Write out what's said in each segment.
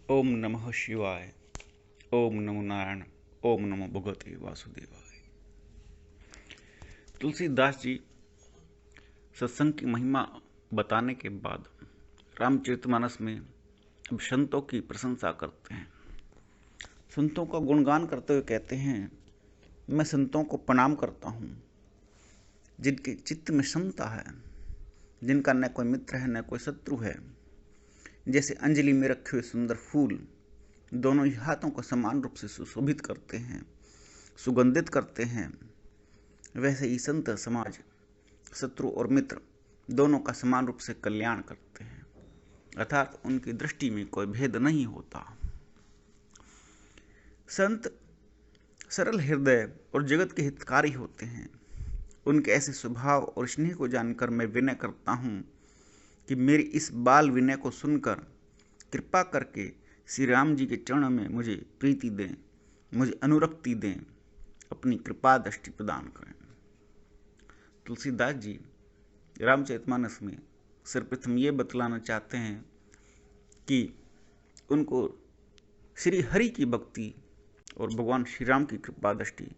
ओम नमः शिवाय। ओम नमो नारायण। ओम नमो भगवते वासुदेवाय। तुलसीदास जी सत्संग की महिमा बताने के बाद रामचरितमानस में अब संतों की प्रशंसा करते हैं। संतों का गुणगान करते हुए कहते हैं, मैं संतों को प्रणाम करता हूँ जिनके चित्त में समता है, जिनका न कोई मित्र है न कोई शत्रु है। जैसे अंजलि में रखे हुए सुंदर फूल दोनों ही हाथों को समान रूप से सुशोभित करते हैं, सुगंधित करते हैं, वैसे ही संत समाज शत्रु और मित्र दोनों का समान रूप से कल्याण करते हैं, अर्थात उनकी दृष्टि में कोई भेद नहीं होता। संत सरल हृदय और जगत के हितकारी होते हैं। उनके ऐसे स्वभाव और स्नेह को जानकर मैं विनय करता हूँ कि मेरी इस बाल विनय को सुनकर कृपा करके श्री राम जी के चरण में मुझे प्रीति दें, मुझे अनुरक्ति दें, अपनी कृपा दृष्टि प्रदान करें। तुलसीदास जी रामचरितमानस में सर्वप्रथम ये बतलाना चाहते हैं कि उनको श्री हरि की भक्ति और भगवान श्री राम की कृपा दृष्टि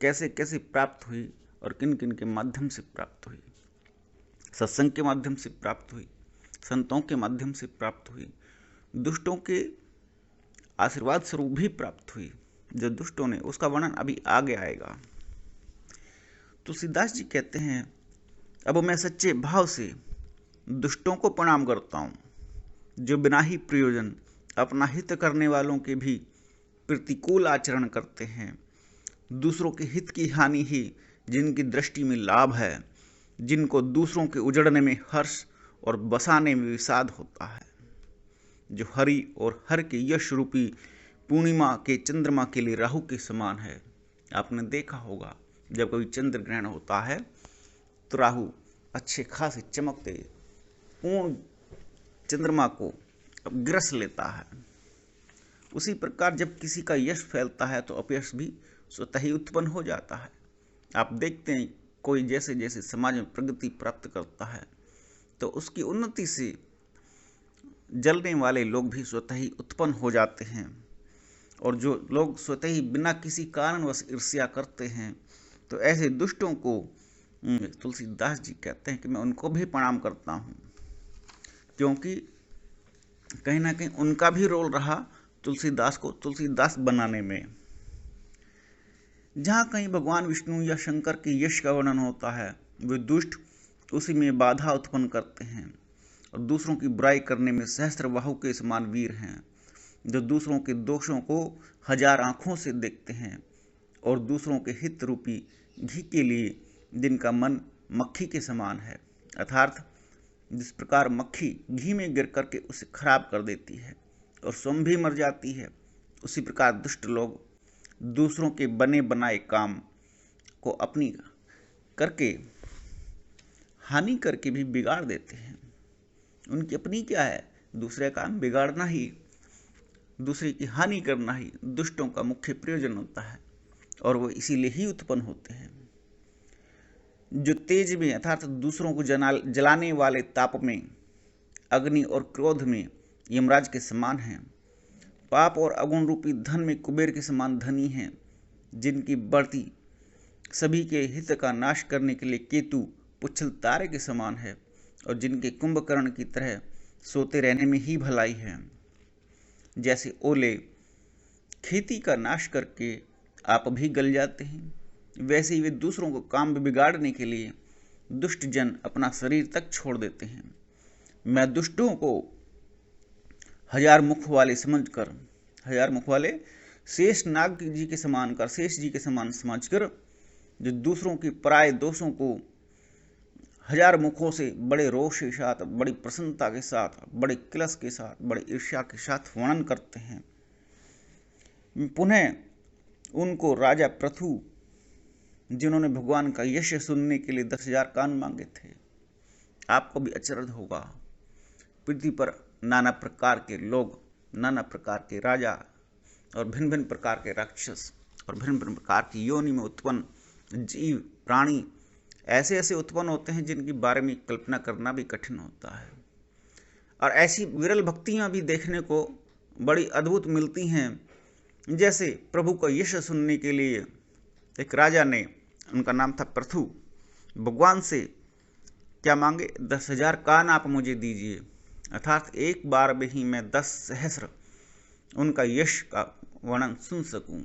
कैसे कैसे प्राप्त हुई और किन किन के माध्यम से प्राप्त हुई। सत्संग के माध्यम से प्राप्त हुई, संतों के माध्यम से प्राप्त हुई, दुष्टों के आशीर्वाद स्वरूप भी प्राप्त हुई। जो दुष्टों ने, उसका वर्णन अभी आगे आएगा। तुलसीदास जी कहते हैं, अब मैं सच्चे भाव से दुष्टों को प्रणाम करता हूँ, जो बिना ही प्रयोजन अपना हित करने वालों के भी प्रतिकूल आचरण करते हैं। दूसरों के हित की हानि ही जिनकी दृष्टि में लाभ है, जिनको दूसरों के उजड़ने में हर्ष और बसाने में विषाद होता है। जो हरि और हर के यश रूपी पूर्णिमा के चंद्रमा के लिए राहु के समान है। आपने देखा होगा जब कभी चंद्र ग्रहण होता है तो राहु अच्छे खासे चमकते पूर्ण चंद्रमा को ग्रस लेता है। उसी प्रकार जब किसी का यश फैलता है तो अपयश भी स्वतः ही उत्पन्न हो जाता है। आप देखते हैं कोई जैसे जैसे समाज में प्रगति प्राप्त करता है तो उसकी उन्नति से जलने वाले लोग भी स्वतः ही उत्पन्न हो जाते हैं। और जो लोग स्वतः ही बिना किसी कारणवश ईर्ष्या करते हैं तो ऐसे दुष्टों को तुलसीदास जी कहते हैं कि मैं उनको भी प्रणाम करता हूँ, क्योंकि कहीं ना कहीं उनका भी रोल रहा तुलसीदास को तुलसीदास बनाने में। जहाँ कहीं भगवान विष्णु या शंकर के यश का वर्णन होता है, वे दुष्ट उसी में बाधा उत्पन्न करते हैं और दूसरों की बुराई करने में सहस्त्रबाहु के समान वीर हैं, जो दूसरों के दोषों को हजार आंखों से देखते हैं और दूसरों के हित रूपी घी के लिए जिनका मन मक्खी के समान है, अर्थात जिस प्रकार मक्खी घी में गिर करके उसे खराब कर देती है और स्वयं भी मर जाती है, उसी प्रकार दुष्ट लोग दूसरों के बने बनाए काम को अपनी करके हानि करके भी बिगाड़ देते हैं। उनकी अपनी क्या है, दूसरे का बिगाड़ना ही, दूसरे की हानि करना ही दुष्टों का मुख्य प्रयोजन होता है और वो इसीलिए ही उत्पन्न होते हैं। जो तेज में अर्थात दूसरों को जलाने वाले ताप में, अग्नि और क्रोध में यमराज के समान हैं। पाप और अगुण रूपी धन में कुबेर के समान धनी हैं, जिनकी बढ़ती सभी के हित का नाश करने के लिए केतु पुच्छल तारे के समान है और जिनके कुंभकर्ण की तरह सोते रहने में ही भलाई है। जैसे ओले खेती का नाश करके आप भी गल जाते हैं, वैसे ही वे दूसरों को काम में बिगाड़ने के लिए दुष्ट जन अपना शरीर तक छोड़ देते हैं। मैं दुष्टों को हजार मुख वाले समझकर, हजार मुख वाले शेष नाग जी के समान कर, शेष जी के समान समझकर, जो दूसरों की पराये दोषों को हजार मुखों से बड़े रोष के साथ, बड़ी प्रसन्नता के साथ, बड़े किलस के साथ, बड़े ईर्ष्या के साथ वर्णन करते हैं। पुनः उनको राजा पृथु, जिन्होंने भगवान का यश सुनने के लिए 10,000 कान मांगे थे, आपको भी अचरज होगा। पृथ्वी पर नाना प्रकार के लोग, नाना प्रकार के राजा और भिन्न भिन्न प्रकार के राक्षस और भिन्न भिन्न प्रकार की योनि में उत्पन्न जीव प्राणी ऐसे ऐसे उत्पन्न होते हैं जिनके बारे में कल्पना करना भी कठिन होता है। और ऐसी विरल भक्तियाँ भी देखने को बड़ी अद्भुत मिलती हैं। जैसे प्रभु का यश सुनने के लिए एक राजा ने, उनका नाम था पृथु, भगवान से क्या मांगे, 10,000 कान आप मुझे दीजिए, अर्थात एक बार में ही मैं 10 सहस्र उनका यश का वर्णन सुन सकूं।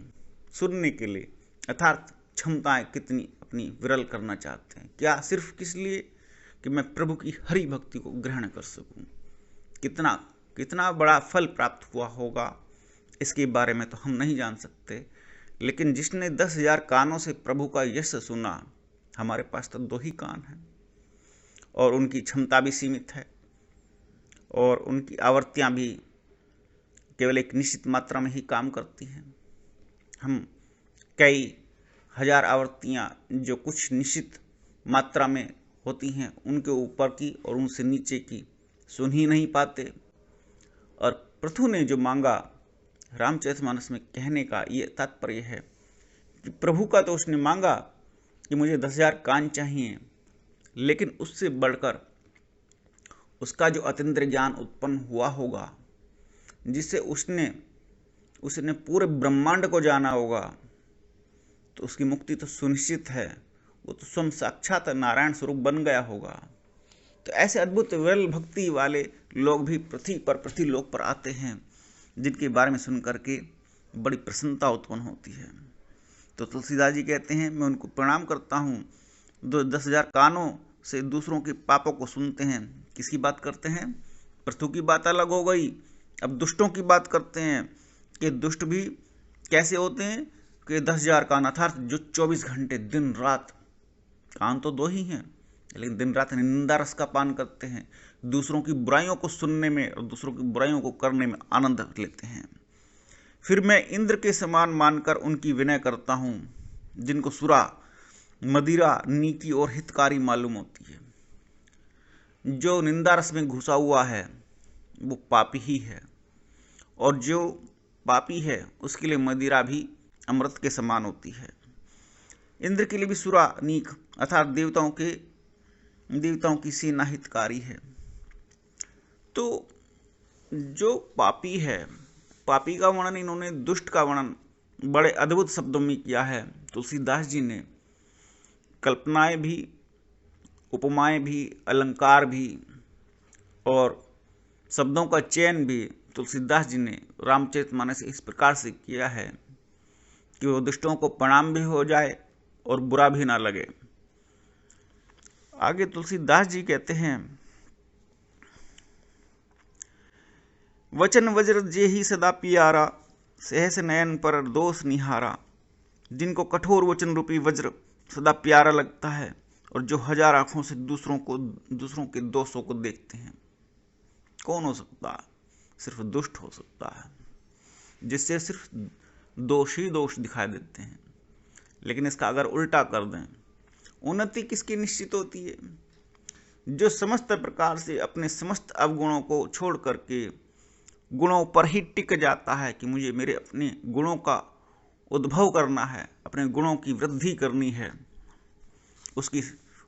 सुनने के लिए अर्थात क्षमताएं कितनी अपनी विरल करना चाहते हैं, क्या सिर्फ किस लिए कि मैं प्रभु की हरि भक्ति को ग्रहण कर सकूं। कितना कितना बड़ा फल प्राप्त हुआ होगा इसके बारे में तो हम नहीं जान सकते, लेकिन जिसने 10,000 कानों से प्रभु का यश सुना, हमारे पास तो 2 ही कान हैं और उनकी क्षमता भी सीमित है और उनकी आवृत्तियां भी केवल एक निश्चित मात्रा में ही काम करती हैं। हम कई हजार आवृत्तियां जो कुछ निश्चित मात्रा में होती हैं उनके ऊपर की और उनसे नीचे की सुन ही नहीं पाते। और पृथु ने जो मांगा, रामचरितमानस में कहने का ये तात्पर्य है कि प्रभु का तो उसने मांगा कि मुझे 10,000 कान चाहिए, लेकिन उससे बढ़कर उसका जो अतीन्द्रिय ज्ञान उत्पन्न हुआ होगा, जिससे उसने पूरे ब्रह्मांड को जाना होगा, तो उसकी मुक्ति तो सुनिश्चित है। वो तो स्वयं साक्षात नारायण स्वरूप बन गया होगा। तो ऐसे अद्भुत विरल भक्ति वाले लोग भी पृथ्वी लोक पर आते हैं, जिनके बारे में सुन करके बड़ी प्रसन्नता उत्पन्न होती है। तो तुलसीदास जी कहते हैं, मैं उनको प्रणाम करता हूँ, 10,000 कानों से दूसरों के पापों को सुनते हैं। किसकी बात करते हैं? पृथु की बात अलग हो गई। अब दुष्टों की बात करते हैं कि दुष्ट भी कैसे होते हैं कि 10,000 कान, अर्थात जो 24 घंटे दिन रात, कान तो 2 ही हैं लेकिन दिन रात निंदा रस का पान करते हैं, दूसरों की बुराइयों को सुनने में और दूसरों की बुराइयों को करने में आनंद लेते हैं। फिर मैं इंद्र के समान मानकर उनकी विनय करता हूँ, जिनको सुरा, मदिरा नीति और हितकारी मालूम होती है। जो निंदा रस में घुसा हुआ है वो पापी ही है, और जो पापी है उसके लिए मदिरा भी अमृत के समान होती है। इंद्र के लिए भी सुरा नीक अर्थात देवताओं की सेना हितकारी है। तो जो पापी है, पापी का वर्णन इन्होंने दुष्ट का वर्णन बड़े अद्भुत शब्दों में किया है। तुलसीदास जी ने कल्पनाएं भी, उपमाएं भी, अलंकार भी और शब्दों का चयन भी तुलसीदास जी ने रामचरितमानस से इस प्रकार से किया है कि वो दुष्टों को प्रणाम भी हो जाए और बुरा भी ना लगे। आगे तुलसीदास जी कहते हैं, वचन वज्र जे ही सदा पियारा, सहस नयन पर दोष निहारा। जिनको कठोर वचन रूपी वज्र सदा प्यारा लगता है और जो 1000 आंखों से दूसरों के दोषों को देखते हैं। कौन हो सकता है? सिर्फ दुष्ट हो सकता है, जिससे सिर्फ दोष ही दोष दिखाई देते हैं। लेकिन इसका अगर उल्टा कर दें, उन्नति किसकी निश्चित होती है? जो समस्त प्रकार से अपने समस्त अवगुणों को छोड़ करके गुणों पर ही टिक जाता है कि मुझे मेरे अपने गुणों का उद्भव करना है, अपने गुणों की वृद्धि करनी है, उसकी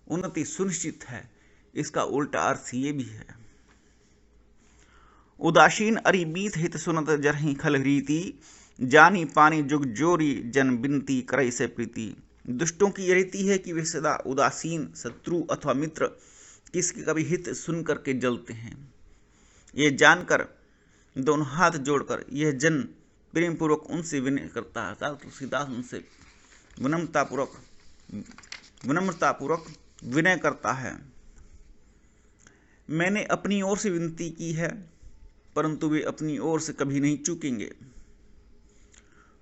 उन्नति सुनिश्चित है। इसका उल्टा अर्थ ये भी है, उदासीन अरि बीत हित सुनत जरहि खल रीति, जानी पानी जुग जोरी जन बिनती करई से प्रीति। दुष्टों की यह रीति है कि वे सदा उदासीन, शत्रु अथवा मित्र किसके कभी हित सुन करके जलते हैं। ये जानकर दोनों हाथ जोड़कर यह जन प्रेम पूर्वक उनसे विनय करता है। तुलसीदास उनसे विनम्रतापूर्वक विनय करता है। मैंने अपनी ओर से विनती की है, परंतु वे अपनी ओर से कभी नहीं चूकेंगे।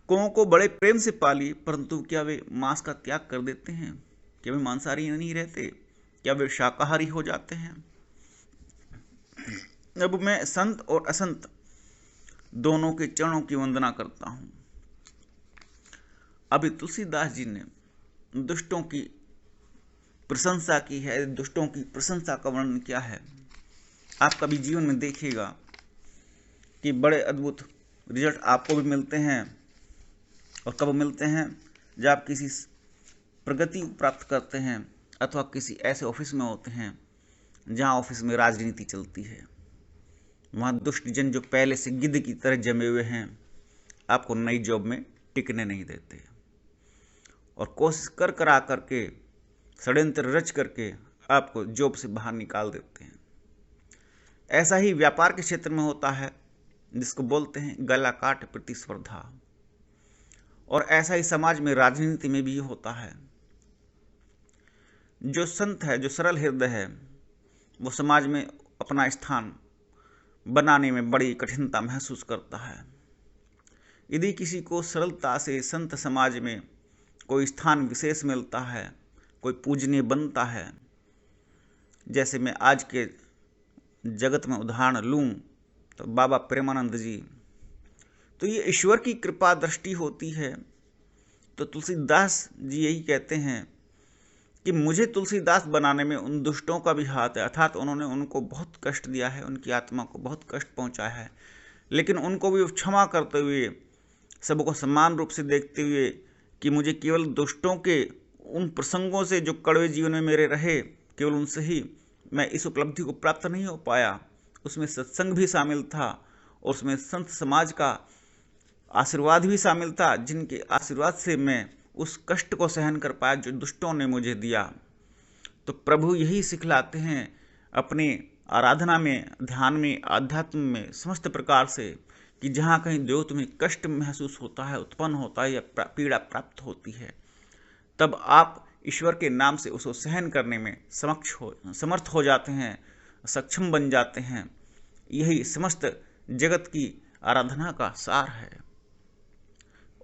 कौओं को बड़े प्रेम से पाली, परंतु क्या वे मांस का त्याग कर देते हैं? क्या वे मांसाहारी नहीं रहते? क्या वे शाकाहारी हो जाते हैं? अब मैं संत और असंत दोनों के चरणों की वंदना करता हूं। अभी तुलसीदास जी ने दुष्टों की प्रशंसा की है, दुष्टों की प्रशंसा का वर्णन किया है। आप कभी जीवन में देखिएगा कि बड़े अद्भुत रिजल्ट आपको भी मिलते हैं। और कब मिलते हैं? जब आप किसी प्रगति प्राप्त करते हैं अथवा किसी ऐसे ऑफिस में होते हैं जहां ऑफिस में राजनीति चलती है। वहाँ दुष्ट जन जो पहले से गिद्ध की तरह जमे हुए हैं आपको नई जॉब में टिकने नहीं देते और कोशिश कर कर आकर के षड्यंत्र रच करके आपको जॉब से बाहर निकाल देते हैं। ऐसा ही व्यापार के क्षेत्र में होता है जिसको बोलते हैं गला काट प्रतिस्पर्धा, और ऐसा ही समाज में राजनीति में भी होता है। जो संत है, जो सरल हृदय है, वो समाज में अपना स्थान बनाने में बड़ी कठिनता महसूस करता है। यदि किसी को सरलता से संत समाज में कोई स्थान विशेष मिलता है, कोई पूजनीय बनता है, जैसे मैं आज के जगत में उदाहरण लूँ तो बाबा प्रेमानंद जी, तो ये ईश्वर की कृपा दृष्टि होती है। तो तुलसीदास जी यही कहते हैं कि मुझे तुलसीदास बनाने में उन दुष्टों का भी हाथ है, अर्थात उन्होंने उनको बहुत कष्ट दिया है, उनकी आत्मा को बहुत कष्ट पहुंचाया है, लेकिन उनको भी क्षमा करते हुए, सबको समान रूप से देखते हुए कि मुझे केवल दुष्टों के उन प्रसंगों से जो कड़वे जीवन में मेरे रहे, केवल उनसे ही मैं इस उपलब्धि को प्राप्त नहीं हो पाया। उसमें सत्संग भी शामिल था और उसमें संत समाज का आशीर्वाद भी शामिल था, जिनके आशीर्वाद से मैं उस कष्ट को सहन कर पाया जो दुष्टों ने मुझे दिया। तो प्रभु यही सिखलाते हैं अपने आराधना में, ध्यान में, आध्यात्म में, समस्त प्रकार से, कि जहाँ कहीं जो तुम्हें कष्ट महसूस होता है, उत्पन्न होता है या पीड़ा प्राप्त होती है, तब आप ईश्वर के नाम से उसको सहन करने में समर्थ हो जाते हैं, सक्षम बन जाते हैं। यही समस्त जगत की आराधना का सार है।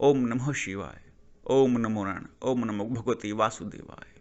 ओम नमः शिवाय, ओम नमो नारायण, ओम नमो भगवते वासुदेवाय।